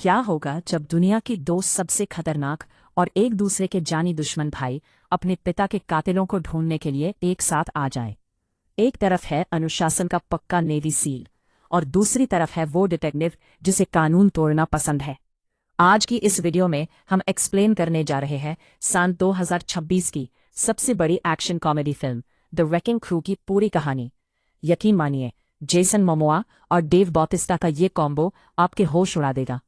क्या होगा जब दुनिया की दो सबसे खतरनाक और एक दूसरे के जानी दुश्मन भाई अपने पिता के कातिलों को ढूंढने के लिए एक साथ आ जाएं? एक तरफ है अनुशासन का पक्का नेवी सील और दूसरी तरफ है वो डिटेक्टिव जिसे कानून तोड़ना पसंद है। आज की इस वीडियो में हम एक्सप्लेन करने जा रहे हैं सन 2026 की सबसे बड़ी action comedy film the racking crew की पूरी कहानी। यकीन मानिए, जेसन मोमोआ और डेव बॉटिस्टा का ये कॉम्बो आपके होश उड़ा देगा।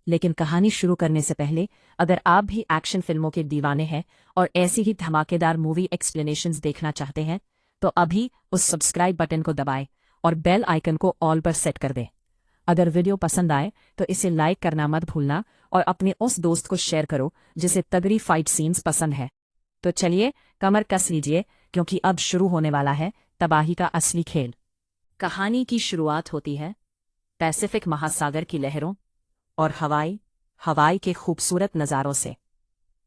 लेकिन कहानी शुरू करने से पहले, अगर आप भी एक्शन फिल्मों के दीवाने हैं और ऐसी ही धमाकेदार मूवी एक्सप्लेनेशंस देखना चाहते हैं, तो अभी उस सब्सक्राइब बटन को दबाएं और बेल आइकन को ऑल पर सेट कर दें। अगर वीडियो पसंद आए तो इसे लाइक करना मत भूलना और अपने उस दोस्त को शेयर करो जिसे तगड़ी फाइट सीन्स पसंद है। तो चलिए कमर कस लीजिए, क्योंकि अब शुरू होने वाला है तबाही का असली खेल। कहानी की शुरुआत होती है पैसिफिक महासागर की लहरों और हवाई के खूबसूरत नज़ारों से।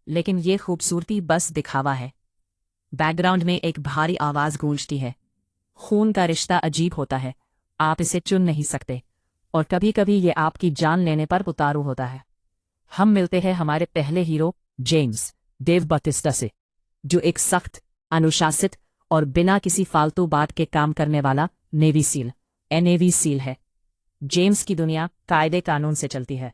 लेकिन ये खूबसूरती बस दिखावा है। बैकग्राउंड में एक भारी आवाज़ गूंजती है। खून का रिश्ता अजीब होता है, आप इसे चुन नहीं सकते, और कभी कभी ये आपकी जान लेने पर उतारू होता है। हम मिलते हैं हमारे पहले हीरो जेम्स डेव बॉटिस्टा से, जो एक सख्त, अनुशासित और बिना किसी फालतू बात के काम करने वाला नेवी सील है। जेम्स की दुनिया कायदे कानून से चलती है।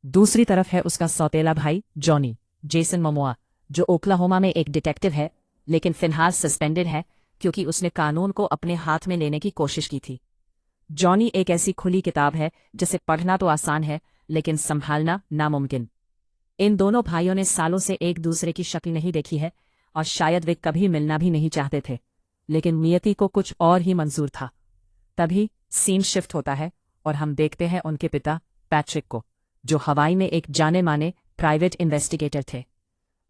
दूसरी तरफ है उसका सौतेला भाई जॉनी, जेसन मोमोआ, जो ओक्लाहोमा में एक डिटेक्टिव है, लेकिन फिलहाल सस्पेंडेड है क्योंकि उसने कानून को अपने हाथ में लेने की कोशिश की थी। जॉनी एक ऐसी खुली किताब है जिसे पढ़ना तो आसान है, लेकिन संभालना नामुमकिन। इन दोनों भाइयों ने सालों से एक दूसरे की शक्ल नहीं देखी है और शायद वे कभी मिलना भी नहीं चाहते थे, लेकिन नियति को कुछ और ही मंजूर था। तभी सीन शिफ्ट होता है और हम देखते हैं उनके पिता पैट्रिक को, जो हवाई में एक जाने माने प्राइवेट इन्वेस्टिगेटर थे।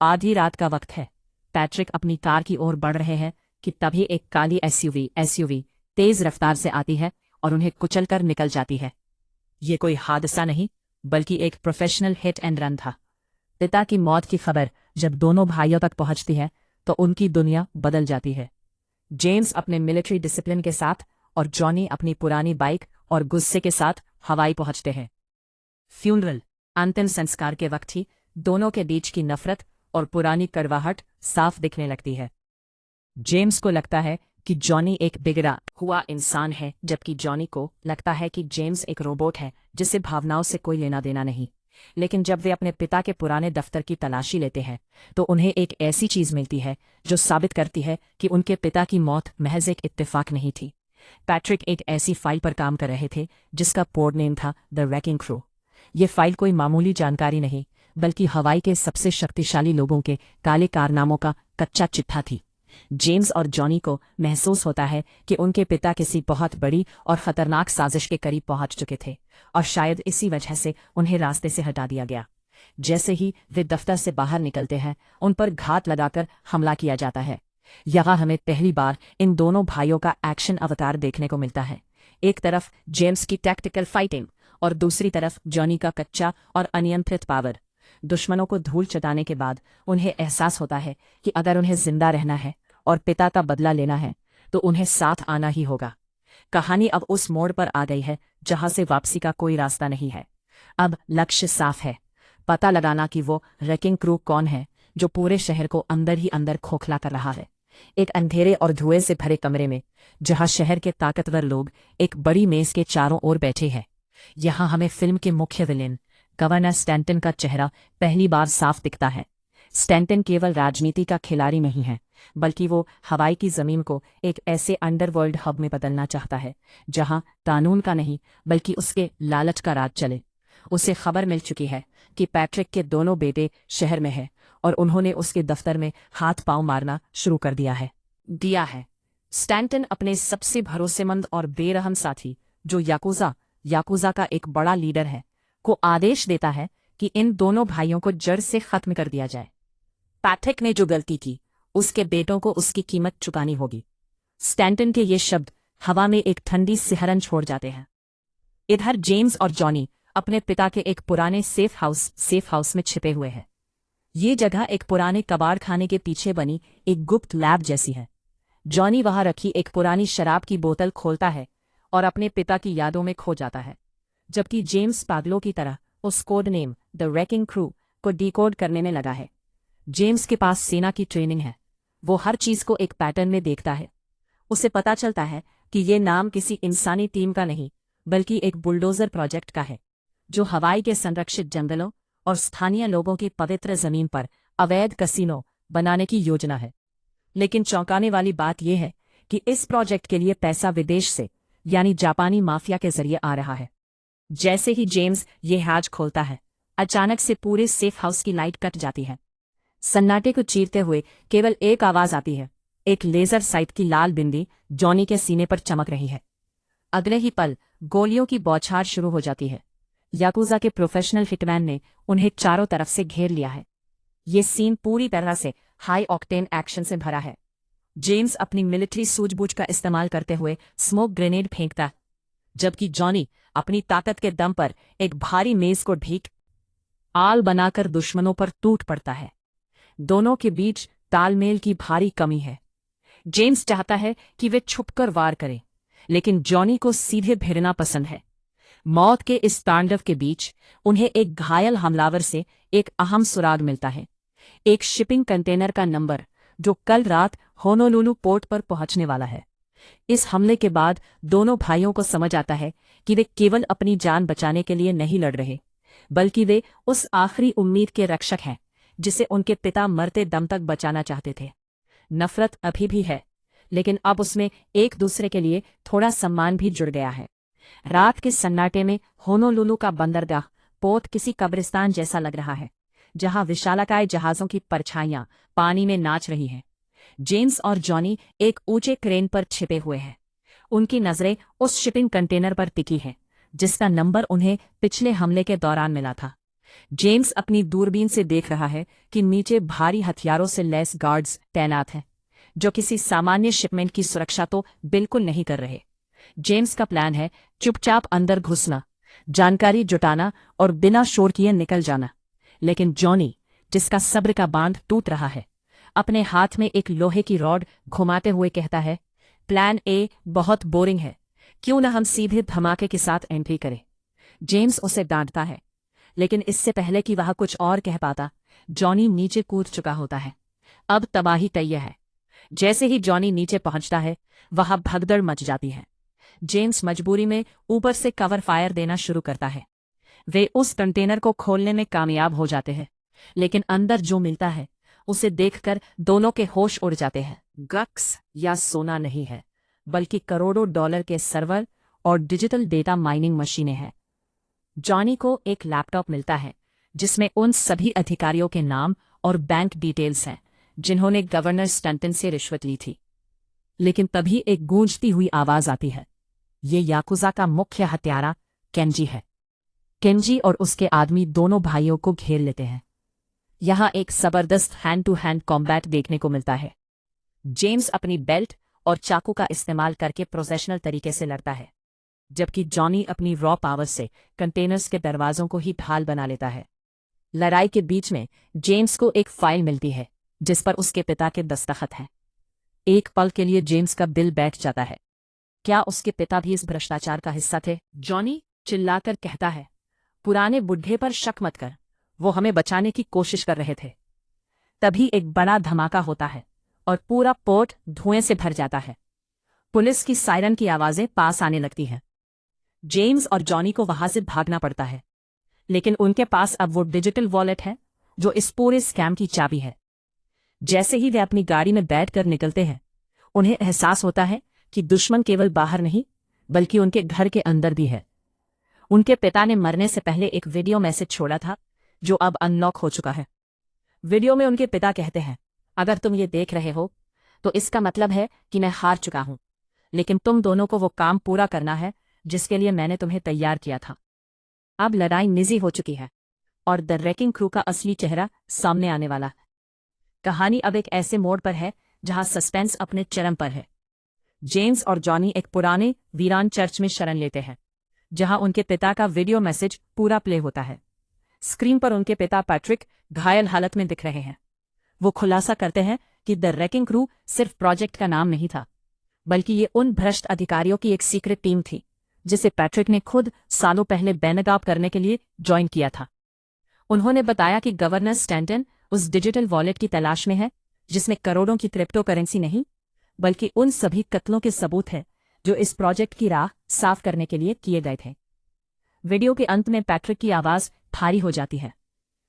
आधी रात का वक्त है। पैट्रिक अपनी कार की ओर बढ़ रहे हैं कि तभी एक काली एसयूवी तेज रफ्तार से आती है और उन्हें कुचलकर निकल जाती है। ये कोई हादसा नहीं, बल्कि एक प्रोफेशनल हिट एंड रन था। पिता की मौत की खबर जब दोनों भाइयों तक पहुंचती है तो उनकी दुनिया बदल जाती है। जेम्स अपने मिलिट्री डिसिप्लिन के साथ और जॉनी अपनी पुरानी बाइक और गुस्से के साथ हवाई पहुंचते हैं। फ्यूनरल, अंतिम संस्कार के वक्त ही दोनों के बीच की नफरत और पुरानी कड़वाहट साफ दिखने लगती है। जेम्स को लगता है कि जॉनी एक बिगड़ा हुआ इंसान है, जबकि जॉनी को लगता है कि जेम्स एक रोबोट है जिसे भावनाओं से कोई लेना देना नहीं। लेकिन जब वे अपने पिता के पुराने दफ्तर की तलाशी लेते हैं तो उन्हें एक ऐसी चीज मिलती है जो साबित करती है कि उनके पिता की मौत महज एक इत्तेफाक नहीं थी। पैट्रिक एक ऐसी फाइल पर काम कर रहे थे जिसका कोड नेम था द रेकिंग क्रू। ये फाइल कोई मामूली जानकारी नहीं, बल्कि हवाई के सबसे शक्तिशाली लोगों के काले कारनामों का कच्चा चिट्ठा थी। जेम्स और जॉनी को महसूस होता है कि उनके पिता किसी बहुत बड़ी और खतरनाक साजिश के करीब पहुंच चुके थे, और शायद इसी वजह से उन्हें रास्ते से हटा दिया गया। जैसे ही वे दफ्तर से बाहर निकलते हैं, उन पर घात लगाकर हमला किया जाता है। यहाँ हमें पहली बार इन दोनों भाइयों का एक्शन अवतार देखने को मिलता है। एक तरफ जेम्स की टैक्टिकल फाइटिंग और दूसरी तरफ जॉनी का कच्चा और अनियंत्रित पावर। दुश्मनों को धूल चटाने के बाद उन्हें एहसास होता है कि अगर उन्हें जिंदा रहना है और पिता का बदला लेना है तो उन्हें साथ आना ही होगा। कहानी अब उस मोड़ पर आ गई है जहां से वापसी का कोई रास्ता नहीं है। अब लक्ष्य साफ है, पता लगाना कि वो रेकिंग क्रू कौन है जो पूरे शहर को अंदर ही अंदर खोखला कर रहा है। एक अंधेरे और धुएं से भरे कमरे में, जहां शहर के ताकतवर लोग एक बड़ी मेज के चारों ओर बैठे हैं, यहां हमें फिल्म के मुख्य विलेन गवर्नर स्टैंटन का चेहरा पहली बार साफ दिखता है। स्टैंटन केवल राजनीति का खिलाड़ी नहीं है, बल्कि वो हवाई की जमीन को एक ऐसे अंडरवर्ल्ड हब में बदलना चाहता है जहां कानून का नहीं, बल्कि उसके लालच का राज चले। उसे खबर मिल चुकी है कि पैट्रिक के दोनों बेटे शहर में हैं और उन्होंने उसके दफ्तर में हाथ पांव मारना शुरू कर दिया है। स्टैंटन अपने सबसे भरोसेमंद और बेरहम साथी, जो याकुजा का एक बड़ा लीडर है, को आदेश देता है कि इन दोनों भाइयों को जड़ से खत्म कर दिया जाए। पैट्रिक ने जो गलती की, उसके बेटों को उसकी कीमत चुकानी होगी। स्टैंटन के ये शब्द हवा में एक ठंडी सिहरन छोड़ जाते हैं। इधर जेम्स और जॉनी अपने पिता के एक पुराने सेफ हाउस में छिपे हुए हैं। ये जगह एक पुराने कबाड़ खाने के पीछे बनी एक गुप्त लैब जैसी है। जॉनी वहां रखी एक पुरानी शराब की बोतल खोलता है और अपने पिता की यादों में खो जाता है, जबकि जेम्स पागलों की तरह उस code name the racking crew को डिकोड करने में लगा है। जेम्स के पास सेना की ट्रेनिंग है, वो हर चीज को एक पैटर्न में देखता है। उसे पता चलता है कि ये नाम किसी इंसानी टीम का नहीं बल्कि एक बुलडोजर प्रोजेक्ट का है, जो हवाई के संरक्षित जंगलों और स्थानीय लोगों की पवित्र जमीन पर अवैध कसीनो बनाने की योजना है। लेकिन चौंकाने वाली बात यह है कि इस प्रोजेक्ट के लिए पैसा विदेश से यानी जापानी माफिया के जरिए आ रहा है। जैसे ही जेम्स ये हैच खोलता है, अचानक से पूरे सेफ हाउस की लाइट कट जाती है। सन्नाटे को चीरते हुए केवल एक आवाज आती है, एक लेजर साइट की लाल बिंदी जॉनी के सीने पर चमक रही है। अगले ही पल गोलियों की बौछार शुरू हो जाती है। याकुजा के प्रोफेशनल हिटमैन ने उन्हें चारों तरफ से घेर लिया है। ये सीन पूरी तरह से हाई ऑक्टेन एक्शन से भरा है। जेम्स अपनी मिलिट्री सूझबूझ का इस्तेमाल करते हुए स्मोक ग्रेनेड फेंकता, जबकि जॉनी अपनी ताकत के दम पर एक भारी मेज को ढीक आल बनाकर दुश्मनों पर टूट पड़ता है। दोनों के बीच तालमेल की भारी कमी है। जेम्स चाहता है कि वे छुपकर वार करें, लेकिन जॉनी को सीधे भिड़ना पसंद है। मौत के इस तांडव के बीच उन्हें एक घायल हमलावर से एक अहम सुराग मिलता है, एक शिपिंग कंटेनर का नंबर जो कल रात होनोलुलु पोर्ट पर पहुंचने वाला है। इस हमले के बाद दोनों भाइयों को समझ आता है कि वे केवल अपनी जान बचाने के लिए नहीं लड़ रहे, बल्कि वे उस आखिरी उम्मीद के रक्षक हैं जिसे उनके पिता मरते दम तक बचाना चाहते थे। नफरत अभी भी है, लेकिन अब उसमें एक दूसरे के लिए थोड़ा सम्मान भी जुड़ गया है। रात के सन्नाटे में होनोलुलु का बंदरगाह पोर्ट किसी कब्रिस्तान जैसा लग रहा है, जहां विशालकाय जहाजों की परछाइयां पानी में नाच रही हैं। जेम्स और जॉनी एक ऊंचे क्रेन पर छिपे हुए हैं। उनकी नजरें उस शिपिंग कंटेनर पर टिकी हैं, जिसका नंबर उन्हें पिछले हमले के दौरान मिला था। जेम्स अपनी दूरबीन से देख रहा है कि नीचे भारी हथियारों से लैस गार्ड्स तैनात हैं, जो किसी सामान्य शिपमेंट की सुरक्षा तो बिल्कुल नहीं कर रहे। जेम्स का प्लान है चुपचाप अंदर घुसना, जानकारी जुटाना और बिना शोर किए निकल जाना। लेकिन जॉनी, जिसका सब्र का बांध टूट रहा है, अपने हाथ में एक लोहे की रॉड घुमाते हुए कहता है, प्लान ए बहुत बोरिंग है, क्यों न हम सीधे धमाके के साथ एंट्री करें। जेम्स उसे डांटता है, लेकिन इससे पहले कि वह कुछ और कह पाता, जॉनी नीचे कूद चुका होता है। अब तबाही तैयार है। जैसे ही जॉनी नीचे पहुंचता है, वहां भगदड़ मच जाती है। जेम्स मजबूरी में ऊपर से कवर फायर देना शुरू करता है। वे उस कंटेनर को खोलने में कामयाब हो जाते हैं, लेकिन अंदर जो मिलता है उसे देखकर दोनों के होश उड़ जाते हैं। गक्स या सोना नहीं है, बल्कि करोड़ों डॉलर के सर्वर और डिजिटल डेटा माइनिंग मशीनें हैं। जॉनी को एक लैपटॉप मिलता है जिसमें उन सभी अधिकारियों के नाम और बैंक डिटेल्स हैं जिन्होंने गवर्नर स्टंटन से रिश्वत ली थी। लेकिन तभी एक गूंजती हुई आवाज आती है। ये याकुजा का मुख्य हत्यारा केंजी है। केंजी और उसके आदमी दोनों भाइयों को घेर लेते हैं। यहां एक जबरदस्त हैंड टू हैंड कॉम्बैट देखने को मिलता है। जेम्स अपनी बेल्ट और चाकू का इस्तेमाल करके प्रोफेशनल तरीके से लड़ता है, जबकि जॉनी अपनी रॉ पावर से कंटेनर्स के दरवाजों को ही ढाल बना लेता है। लड़ाई के बीच में जेम्स को एक फाइल मिलती है जिस पर उसके पिता के दस्तखत हैं। एक पल के लिए जेम्स का दिल बैठ जाता है। क्या उसके पिता भी इस भ्रष्टाचार का हिस्सा थे? जॉनी चिल्लाकर कहता है, पुराने बुढ़े पर शक मत कर, वो हमें बचाने की कोशिश कर रहे थे। तभी एक बड़ा धमाका होता है और पूरा पोर्ट धुएं से भर जाता है। पुलिस की सायरन की आवाजें पास आने लगती हैं। जेम्स और जॉनी को वहां से भागना पड़ता है, लेकिन उनके पास अब वो डिजिटल वॉलेट है जो इस पूरे स्कैम की चाबी है। जैसे ही वे अपनी गाड़ी में बैठकर निकलते हैं, उन्हें एहसास होता है कि दुश्मन केवल बाहर नहीं बल्कि उनके घर के अंदर भी है। उनके पिता ने मरने से पहले एक वीडियो मैसेज छोड़ा था जो अब अनलॉक हो चुका है। वीडियो में उनके पिता कहते हैं, अगर तुम ये देख रहे हो तो इसका मतलब है कि मैं हार चुका हूं, लेकिन तुम दोनों को वो काम पूरा करना है जिसके लिए मैंने तुम्हें तैयार किया था। अब लड़ाई निजी हो चुकी है और द रेकिंग क्रू का असली चेहरा सामने आने वाला है। कहानी अब एक ऐसे मोड़ पर है जहां सस्पेंस अपने चरम पर है। जेम्स और जॉनी एक पुराने वीरान चर्च में शरण लेते हैं, जहां उनके पिता का वीडियो मैसेज पूरा प्ले होता है। स्क्रीन पर उनके पिता पैट्रिक घायल हालत में दिख रहे हैं। वो खुलासा करते हैं कि द रेकिंग क्रू सिर्फ प्रोजेक्ट का नाम नहीं था, बल्कि ये उन भ्रष्ट अधिकारियों की एक सीक्रेट टीम थी जिसे पैट्रिक ने खुद सालों पहले बेनकाब करने के लिए ज्वाइन किया था। उन्होंने बताया कि गवर्नर स्टैंटन उस डिजिटल वॉलेट की तलाश में है जिसमें करोड़ों की क्रिप्टो करेंसी नहीं बल्कि उन सभी कत्लों के सबूत है जो इस प्रोजेक्ट की राह साफ करने के लिए किए गए थे। वीडियो के अंत में पैट्रिक की आवाज भारी हो जाती है।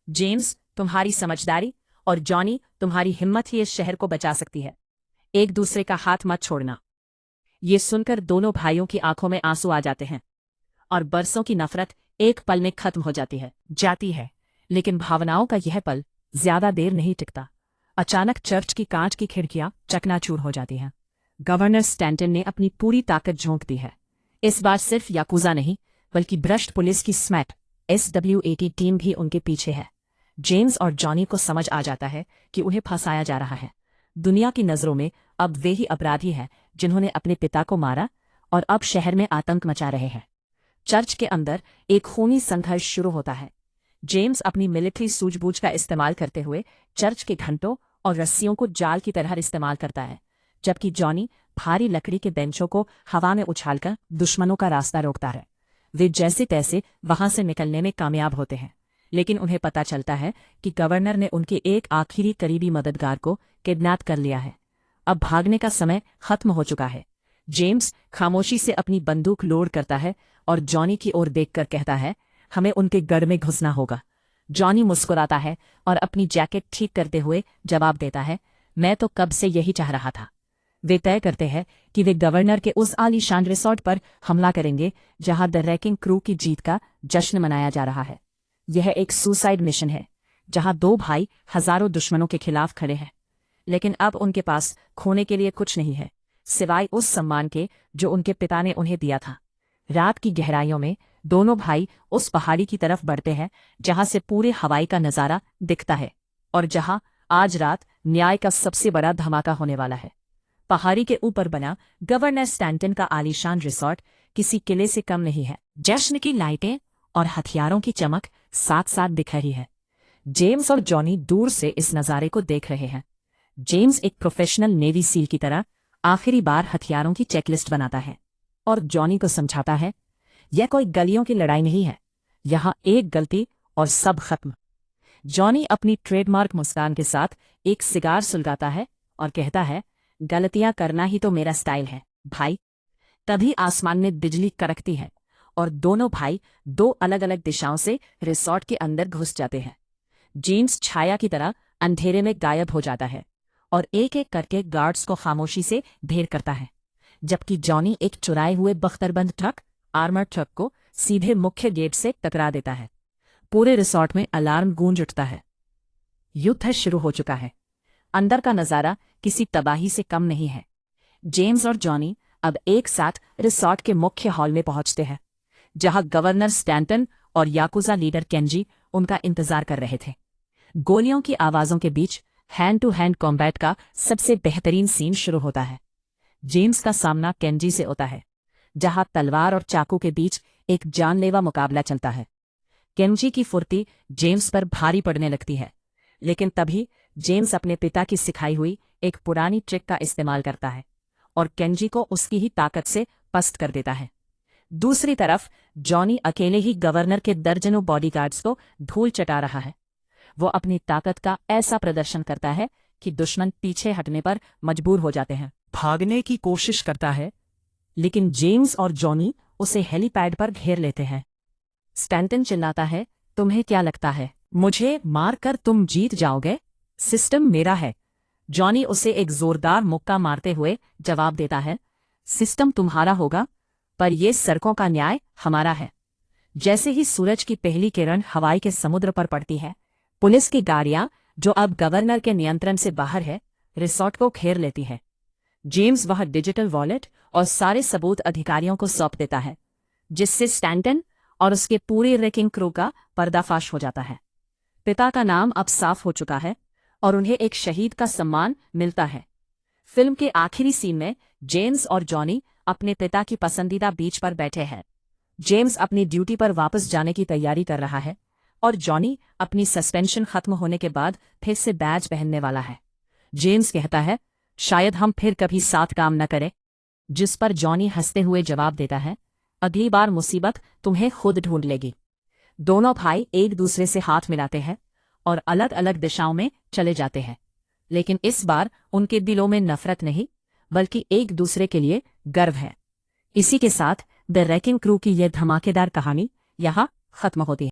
जेम्स, तुम्हारी समझदारी और जॉनी, तुम्हारी हिम्मत ही इस शहर को बचा सकती है। एक दूसरे का हाथ मत छोड़ना। ये सुनकर दोनों भाइयों की आंखों में आंसू आ जाते हैं और बरसों की नफरत एक पल में खत्म हो जाती है। लेकिन भावनाओं का यह पल ज्यादा देर नहीं टिकता। अचानक चर्च की कांच की खिड़कियां चकनाचूर हो जाती हैं। गवर्नर स्टैंटन ने अपनी पूरी ताकत झोंक दी है। इस बार सिर्फ याकुजा नहीं बल्कि भ्रष्ट पुलिस की स्मैट SWAT टीम भी उनके पीछे है। जेम्स और जॉनी को समझ आ जाता है कि उन्हें फंसाया जा रहा है। दुनिया की नजरों में अब वे ही अपराधी हैं जिन्होंने अपने पिता को मारा और अब शहर में आतंक मचा रहे हैं। चर्च के अंदर एक खूनी संघर्ष शुरू होता है। जेम्स अपनी मिलिट्री सूझबूझ का इस्तेमाल करते हुए चर्च के घंटों और रस्सियों को जाल की तरह इस्तेमाल करता है, जबकि जॉनी भारी लकड़ी के बेंचों को हवा में उछालकर दुश्मनों का रास्ता रोकता है। वे जैसे तैसे वहां से निकलने में कामयाब होते हैं, लेकिन उन्हें पता चलता है कि गवर्नर ने उनके एक आखिरी करीबी मददगार को किडनैप कर लिया है। अब भागने का समय खत्म हो चुका है। जेम्स खामोशी से अपनी बंदूक लोड करता है और जॉनी की ओर देखकर कहता है, हमें उनके गढ़ में घुसना होगा। जॉनी मुस्कुराता है और अपनी जैकेट ठीक करते हुए जवाब देता है, मैं तो कब से यही चाह रहा था। वे तय करते हैं कि वे गवर्नर के उस आलीशान रिसॉर्ट पर हमला करेंगे जहां द रैकिंग क्रू की जीत का जश्न मनाया जा रहा है। यह एक सुसाइड मिशन है जहां दो भाई हजारों दुश्मनों के खिलाफ खड़े हैं, लेकिन अब उनके पास खोने के लिए कुछ नहीं है सिवाय उस सम्मान के जो उनके पिता ने उन्हें दिया था। रात की गहराइयों में दोनों भाई उस पहाड़ी की तरफ बढ़ते हैं जहां से पूरे हवाई का नजारा दिखता है और जहां आज रात न्याय का सबसे बड़ा धमाका होने वाला है। पहाड़ी के ऊपर बना गवर्नर स्टैंटन का आलीशान रिसॉर्ट किसी किले से कम नहीं है। जश्न की लाइटें और हथियारों की चमक साथ साथ दिख रही है। जेम्स और जॉनी दूर से इस नज़ारे को देख रहे हैं। जेम्स एक प्रोफेशनल नेवी सील की तरह आखिरी बार हथियारों की चेकलिस्ट बनाता है और जॉनी को समझाता है, यह कोई गलियों की लड़ाई नहीं है, यहां एक गलती और सब खत्म। जॉनी अपनी ट्रेडमार्क मुस्कान के साथ एक सिगार सुलगाता है और कहता है, गलतियां करना ही तो मेरा स्टाइल है भाई। तभी आसमान में बिजली कड़कती है और दोनों भाई दो अलग अलग दिशाओं से रिसॉर्ट के अंदर घुस जाते हैं। जेम्स छाया की तरह अंधेरे में गायब हो जाता है और एक एक करके गार्ड्स को खामोशी से ढेर करता है, जबकि जॉनी एक चुराए हुए बख्तरबंद आर्मर ट्रक को सीधे मुख्य गेट से टकरा देता है। पूरे रिसॉर्ट में अलार्म गूंज उठता है। युद्ध शुरू हो चुका है। अंदर का नजारा किसी तबाही से कम नहीं है। जेम्स और जॉनी अब एक साथ रिसॉर्ट के मुख्य हॉल में पहुंचते हैं, जहां गवर्नर स्टैंटन और याकुजा लीडर केंजी उनका इंतजार कर रहे थे। गोलियों की आवाजों के बीच हैंड टू हैंड कॉम्बैट का सबसे बेहतरीन सीन शुरू होता है। जेम्स का सामना केंजी से होता है, जहां तलवार और चाकू के बीच एक जानलेवा मुकाबला चलता है। केंजी की फुर्ती जेम्स पर भारी पड़ने लगती है, लेकिन तभी जेम्स अपने पिता की सिखाई हुई एक पुरानी ट्रिक का इस्तेमाल करता है और केंजी को उसकी ही ताकत से पस्त कर देता है। दूसरी तरफ जॉनी अकेले ही गवर्नर के दर्जनों बॉडीगार्ड्स को धूल चटा रहा है। वो अपनी ताकत का ऐसा प्रदर्शन करता है कि दुश्मन पीछे हटने पर मजबूर हो जाते हैं। भागने की कोशिश करता है, लेकिन जेम्स और जॉनी उसे हेलीपैड पर घेर लेते हैं। स्टैंटन चिल्लाता है, तुम्हें क्या लगता है मुझे मारकर तुम जीत जाओगे? सिस्टम मेरा है। जॉनी उसे एक जोरदार मुक्का मारते हुए जवाब देता है, सिस्टम तुम्हारा होगा, पर यह सड़कों का न्याय हमारा है। जैसे ही सूरज की पहली किरण हवाई के समुद्र पर पड़ती है, पुलिस की गाड़ियां, जो अब गवर्नर के नियंत्रण से बाहर है, रिसॉर्ट को घेर लेती है। जेम्स वह डिजिटल वॉलेट और सारे सबूत अधिकारियों को सौंप देता है, जिससे स्टैंटन और उसके पूरे रेकिंग क्रू का पर्दाफाश हो जाता है। पिता का नाम अब साफ हो चुका है और उन्हें एक शहीद का सम्मान मिलता है। फिल्म के आखिरी सीन में जेम्स और जॉनी अपने पिता की पसंदीदा बीच पर बैठे हैं। जेम्स अपनी ड्यूटी पर वापस जाने की तैयारी कर रहा है और जॉनी अपनी सस्पेंशन खत्म होने के बाद फिर से बैज पहनने वाला है। जेम्स कहता है, शायद हम फिर कभी साथ काम न करें, जिस पर जॉनी हंसते हुए जवाब देता है, अगली बार मुसीबत तुम्हें खुद ढूंढ लेगी। दोनों भाई एक दूसरे से हाथ मिलाते हैं और अलग अलग दिशाओं में चले जाते हैं, लेकिन इस बार उनके दिलों में नफरत नहीं बल्कि एक दूसरे के लिए गर्व है। इसी के साथ द रैकिंग क्रू की यह धमाकेदार कहानी यहाँ खत्म होती है।